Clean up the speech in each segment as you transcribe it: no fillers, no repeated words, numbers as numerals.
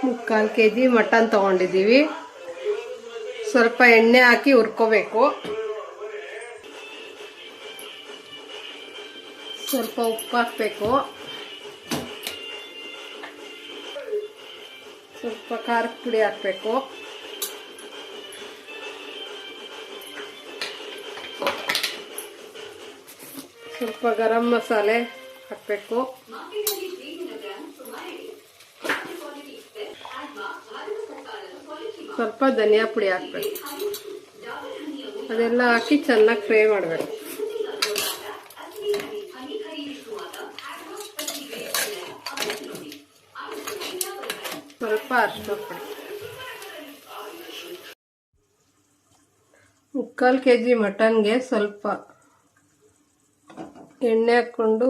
ಮುಕ್ಕಾಲು kg mutton ತಗೊಂಡಿದ್ದೀವಿ. ಸ್ವಲ್ಪ ಎಣ್ಣೆ ಹಾಕಿ ಹುರ್ಕೋಬೇಕು. ಸ್ವಲ್ಪ ಉಪ್ಪು ಹಾಕಬೇಕು. ಸ್ವಲ್ಪ ಖಾರದ ಪುಡಿ ಹಾಕಬೇಕು. ಸ್ವಲ್ಪ ಗರಂ ಮಸಾಲೆ ಹಾಕಬೇಕು. ಸ್ವಲ್ಪ ಧನಿಯಾ ಪುಡಿ ಹಾಕಬೇಕು. ಅದೆಲ್ಲ ಹಾಕಿ ಚೆನ್ನಾಗಿ ಫ್ರೈ ಮಾಡಬೇಕು. ಸ್ವಲ್ಪ ಅರಿಶಿನ ಪುಡಿ. ಮುಕ್ಕಾಲು kg ಮಟನ್ಗೆ ಸ್ವಲ್ಪ ಎಣ್ಣೆ ಹಾಕ್ಕೊಂಡು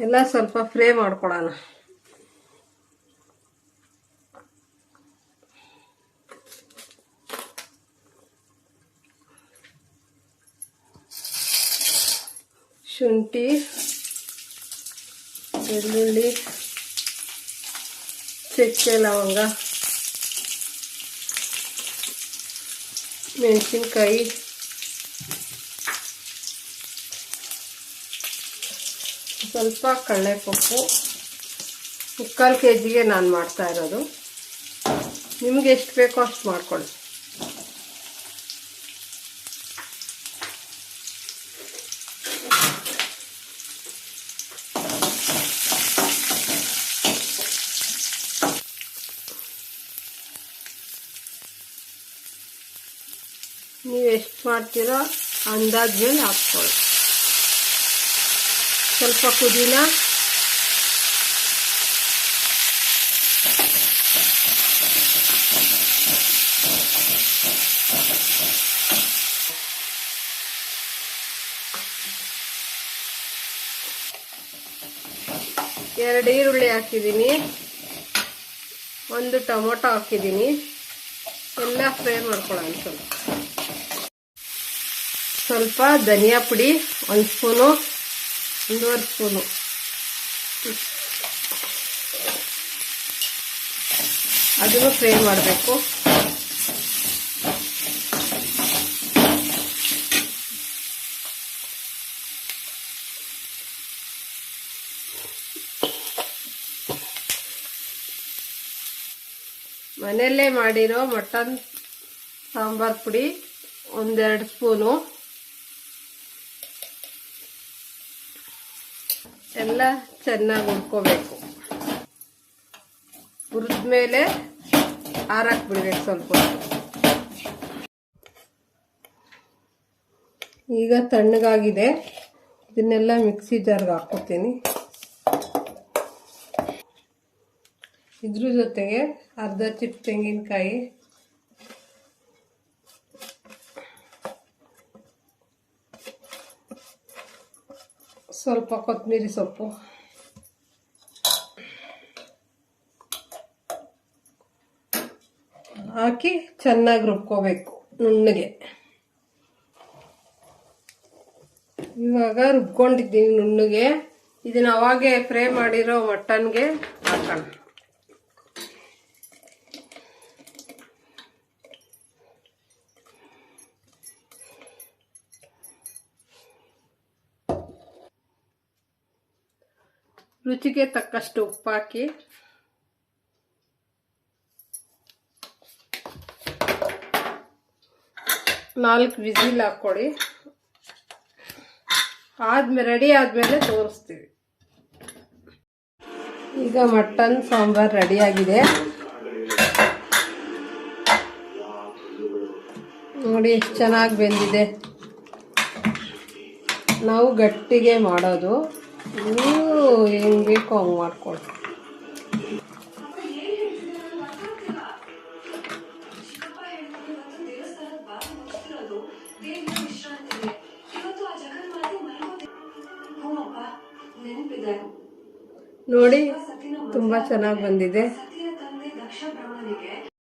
ಎಲ್ಲ ಸ್ವಲ್ಪ ಫ್ರೈ ಮಾಡ್ಕೊಳ್ಳೋಣ. ಶುಂಠಿ, ಬೆಳ್ಳುಳ್ಳಿ, ಚಕ್ಕೆ, ಲವಂಗ, ಮೆಣಸಿನ್ಕಾಯಿ, ಸ್ವಲ್ಪ ಕಡಲೆಪಪ್ಪು. ಮುಕ್ಕಾಲು kgಗೆ ನಾನು ಮಾಡ್ತಾ ಇರೋದು. ನಿಮಗೆ ಎಷ್ಟು ಬೇಕೋ ಅಷ್ಟು ಮಾಡ್ಕೊಳ್ಳಿ. ನೀವು ಎಷ್ಟು ಮಾಡ್ತೀರೋ ಅಂದಾಜ್ ಮೇಲೆ ಹಾಕ್ಕೊಳ್ಳಿ. ಸ್ವಲ್ಪ ಪುದೀನ, ಎರಡು ಈರುಳ್ಳಿ ಹಾಕಿದ್ದೀನಿ, ಒಂದು ಟೊಮೊಟೊ ಹಾಕಿದ್ದೀನಿ. ಎಲ್ಲ ಫ್ರೈ ಮಾಡ್ಕೊಳ್ಳೋಣ. ಸ್ವಲ್ಪ ಧನಿಯಾ ಪುಡಿ 1 ಸ್ಪೂನು, 1.5 ಸ್ಪೂನು. ಅದನ್ನು ಫ್ರೈ ಮಾಡಬೇಕು. ಮನೆಯಲ್ಲೇ ಮಾಡಿರೋ ಮಟನ್ ಸಾಂಬಾರ್ ಪುಡಿ 1-2 ಸ್ಪೂನು. ಎಲ್ಲ ಚೆನ್ನಾಗಿ ಹುರ್ಕೋಬೇಕು. ಹುರಿದ್ಮೇಲೆ ಆರಕ್ಕೆ ಬಿಡ್ಬೇಕು ಸ್ವಲ್ಪ. ಈಗ ತಣ್ಣಗಾಗಿದೆ. ಇದನ್ನೆಲ್ಲ ಮಿಕ್ಸಿ ಜಾರ್ಗೆ ಹಾಕ್ಕೊತೀನಿ. ಇದ್ರ ಜೊತೆಗೆ ಅರ್ಧ ಚಿಪ್ ತೆಂಗಿನಕಾಯಿ, ಸ್ವಲ್ಪ ಕೊತ್ತಂಬರಿ ಸೊಪ್ಪು, ಹಾಕಿ ಚೆನ್ನಾಗಿ ರುಬ್ಕೋಬೇಕು ನುಣ್ಣಗೆ. ಇವಾಗ ರುಬ್ಕೊಂಡಿದ್ದೀನಿ ನುಣ್ಣಗೆ. ಇದನ್ನ ಅವಾಗೆ ಫ್ರೈ ಮಾಡಿರೋ ಮಟನ್ಗೆ ಹಾಕೋಣ. ರುಚಿಗೆ ತಕ್ಕಷ್ಟು ಉಪ್ಪು ಹಾಕಿ ನಾಲ್ಕು ವಿಸಿಲ್ ಹಾಕ್ಕೊಳ್ಳಿ. ರೆಡಿ ಆದಮೇಲೆ ತೋರಿಸ್ತೀವಿ. ಈಗ ಮಟನ್ ಸಾಂಬಾರ್ ರೆಡಿಯಾಗಿದೆ. ನೋಡಿ ಎಷ್ಟು ಚೆನ್ನಾಗಿ ಬೆಂದಿದೆ. ನಾವು ಗಟ್ಟಿಗೆ ಮಾಡೋದು, ನೀವು ಹೆಂಗೆ ಬೇಕೋ ಹಂಗೆ ಮಾಡ್ಕೊಳ್ಳಿ. ನೋಡಿ ತುಂಬ ಚೆನ್ನಾಗಿ ಬಂದಿದೆ.